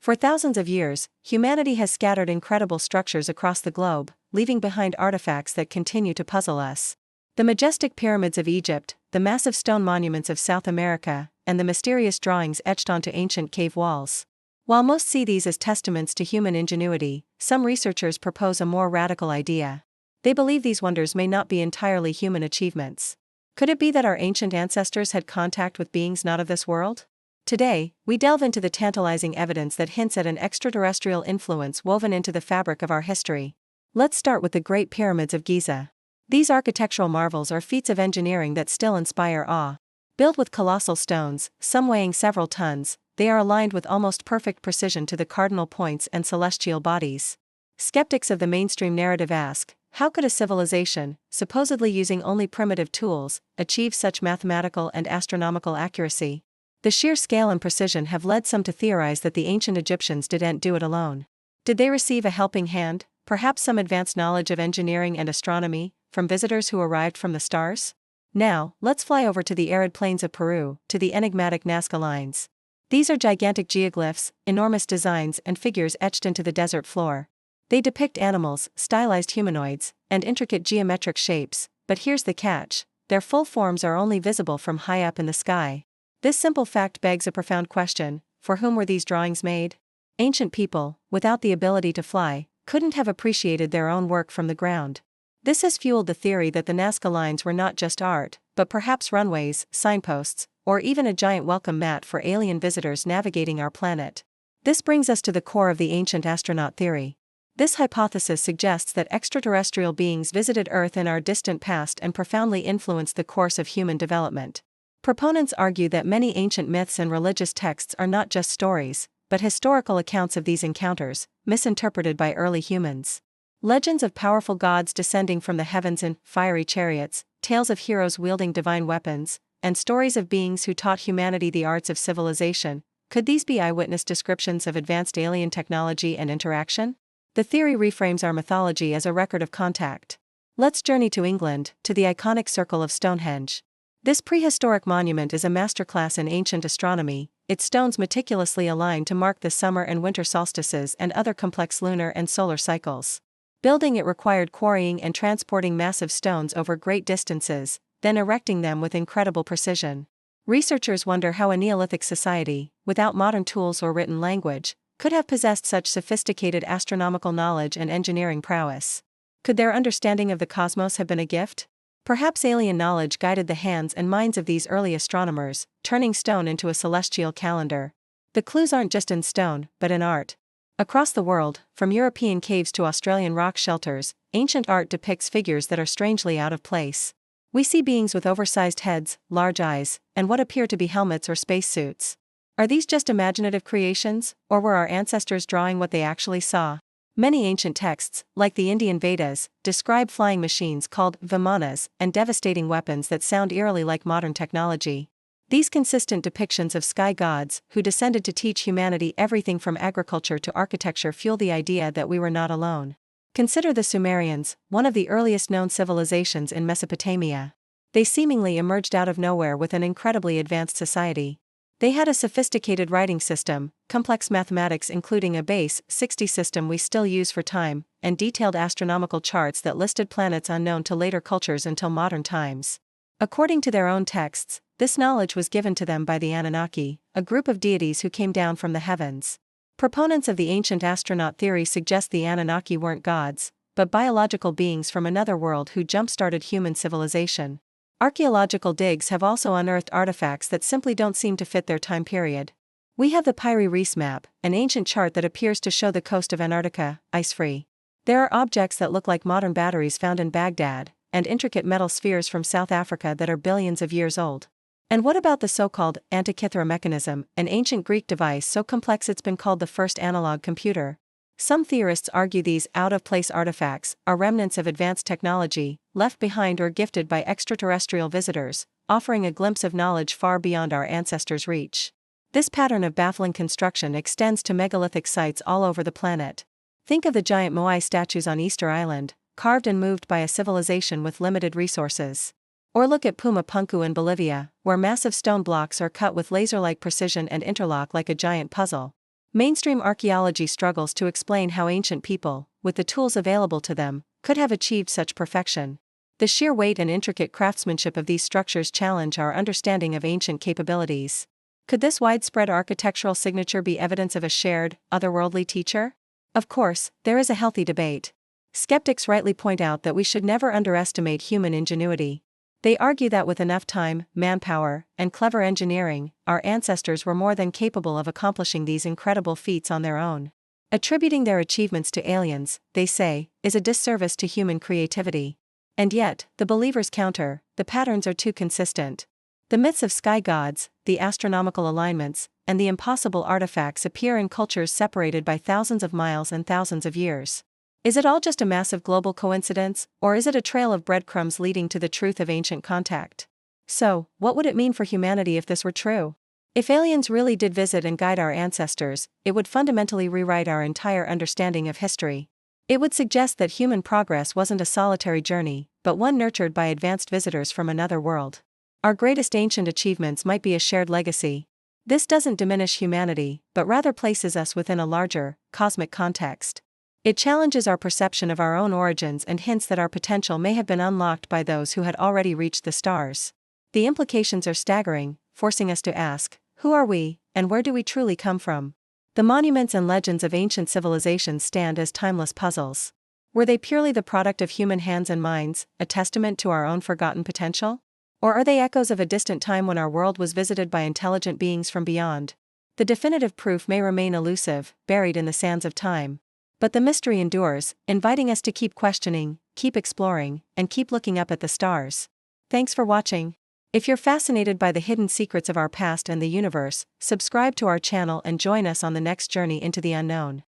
For thousands of years, humanity has scattered incredible structures across the globe, leaving behind artifacts that continue to puzzle us. The majestic pyramids of Egypt, the massive stone monuments of South America, and the mysterious drawings etched onto ancient cave walls. While most see these as testaments to human ingenuity, some researchers propose a more radical idea. They believe these wonders may not be entirely human achievements. Could it be that our ancient ancestors had contact with beings not of this world? Today, we delve into the tantalizing evidence that hints at an extraterrestrial influence woven into the fabric of our history. Let's start with the Great Pyramids of Giza. These architectural marvels are feats of engineering that still inspire awe. Built with colossal stones, some weighing several tons, they are aligned with almost perfect precision to the cardinal points and celestial bodies. Skeptics of the mainstream narrative ask, how could a civilization, supposedly using only primitive tools, achieve such mathematical and astronomical accuracy? The sheer scale and precision have led some to theorize that the ancient Egyptians didn't do it alone. Did they receive a helping hand, perhaps some advanced knowledge of engineering and astronomy, from visitors who arrived from the stars? Now, let's fly over to the arid plains of Peru, to the enigmatic Nazca Lines. These are gigantic geoglyphs, enormous designs and figures etched into the desert floor. They depict animals, stylized humanoids, and intricate geometric shapes, but here's the catch: their full forms are only visible from high up in the sky. This simple fact begs a profound question: for whom were these drawings made? Ancient people, without the ability to fly, couldn't have appreciated their own work from the ground. This has fueled the theory that the Nazca Lines were not just art, but perhaps runways, signposts, or even a giant welcome mat for alien visitors navigating our planet. This brings us to the core of the ancient astronaut theory. This hypothesis suggests that extraterrestrial beings visited Earth in our distant past and profoundly influenced the course of human development. Proponents argue that many ancient myths and religious texts are not just stories, but historical accounts of these encounters, misinterpreted by early humans. Legends of powerful gods descending from the heavens in fiery chariots, tales of heroes wielding divine weapons, and stories of beings who taught humanity the arts of civilization. Could these be eyewitness descriptions of advanced alien technology and interaction? The theory reframes our mythology as a record of contact. Let's journey to England, to the iconic Circle of Stonehenge. This prehistoric monument is a masterclass in ancient astronomy, its stones meticulously aligned to mark the summer and winter solstices and other complex lunar and solar cycles. Building it required quarrying and transporting massive stones over great distances, then erecting them with incredible precision. Researchers wonder how a Neolithic society, without modern tools or written language, could have possessed such sophisticated astronomical knowledge and engineering prowess. Could their understanding of the cosmos have been a gift? Perhaps alien knowledge guided the hands and minds of these early astronomers, turning stone into a celestial calendar. The clues aren't just in stone, but in art. Across the world, from European caves to Australian rock shelters, ancient art depicts figures that are strangely out of place. We see beings with oversized heads, large eyes, and what appear to be helmets or spacesuits. Are these just imaginative creations, or were our ancestors drawing what they actually saw? Many ancient texts, like the Indian Vedas, describe flying machines called vimanas and devastating weapons that sound eerily like modern technology. These consistent depictions of sky gods, who descended to teach humanity everything from agriculture to architecture, fuel the idea that we were not alone. Consider the Sumerians, one of the earliest known civilizations in Mesopotamia. They seemingly emerged out of nowhere with an incredibly advanced society. They had a sophisticated writing system, complex mathematics including a base 60 system we still use for time, and detailed astronomical charts that listed planets unknown to later cultures until modern times. According to their own texts, this knowledge was given to them by the Anunnaki, a group of deities who came down from the heavens. Proponents of the ancient astronaut theory suggest the Anunnaki weren't gods, but biological beings from another world who jump-started human civilization. Archaeological digs have also unearthed artifacts that simply don't seem to fit their time period. We have the Piri Reis map, an ancient chart that appears to show the coast of Antarctica, ice-free. There are objects that look like modern batteries found in Baghdad, and intricate metal spheres from South Africa that are billions of years old. And what about the so-called Antikythera mechanism, an ancient Greek device so complex it's been called the first analog computer? Some theorists argue these out-of-place artifacts are remnants of advanced technology, left behind or gifted by extraterrestrial visitors, offering a glimpse of knowledge far beyond our ancestors' reach. This pattern of baffling construction extends to megalithic sites all over the planet. Think of the giant Moai statues on Easter Island, carved and moved by a civilization with limited resources. Or look at Puma Punku in Bolivia, where massive stone blocks are cut with laser-like precision and interlock like a giant puzzle. Mainstream archaeology struggles to explain how ancient people, with the tools available to them, could have achieved such perfection. The sheer weight and intricate craftsmanship of these structures challenge our understanding of ancient capabilities. Could this widespread architectural signature be evidence of a shared, otherworldly teacher? Of course, there is a healthy debate. Skeptics rightly point out that we should never underestimate human ingenuity. They argue that with enough time, manpower, and clever engineering, our ancestors were more than capable of accomplishing these incredible feats on their own. Attributing their achievements to aliens, they say, is a disservice to human creativity. And yet, the believers counter, the patterns are too consistent. The myths of sky gods, the astronomical alignments, and the impossible artifacts appear in cultures separated by thousands of miles and thousands of years. Is it all just a massive global coincidence, or is it a trail of breadcrumbs leading to the truth of ancient contact? So, what would it mean for humanity if this were true? If aliens really did visit and guide our ancestors, it would fundamentally rewrite our entire understanding of history. It would suggest that human progress wasn't a solitary journey, but one nurtured by advanced visitors from another world. Our greatest ancient achievements might be a shared legacy. This doesn't diminish humanity, but rather places us within a larger, cosmic context. It challenges our perception of our own origins and hints that our potential may have been unlocked by those who had already reached the stars. The implications are staggering, forcing us to ask, who are we, and where do we truly come from? The monuments and legends of ancient civilizations stand as timeless puzzles. Were they purely the product of human hands and minds, a testament to our own forgotten potential? Or are they echoes of a distant time when our world was visited by intelligent beings from beyond? The definitive proof may remain elusive, buried in the sands of time. But the mystery endures, inviting us to keep questioning, keep exploring, and keep looking up at the stars. Thanks for watching. If you're fascinated by the hidden secrets of our past and the universe, subscribe to our channel and join us on the next journey into the unknown.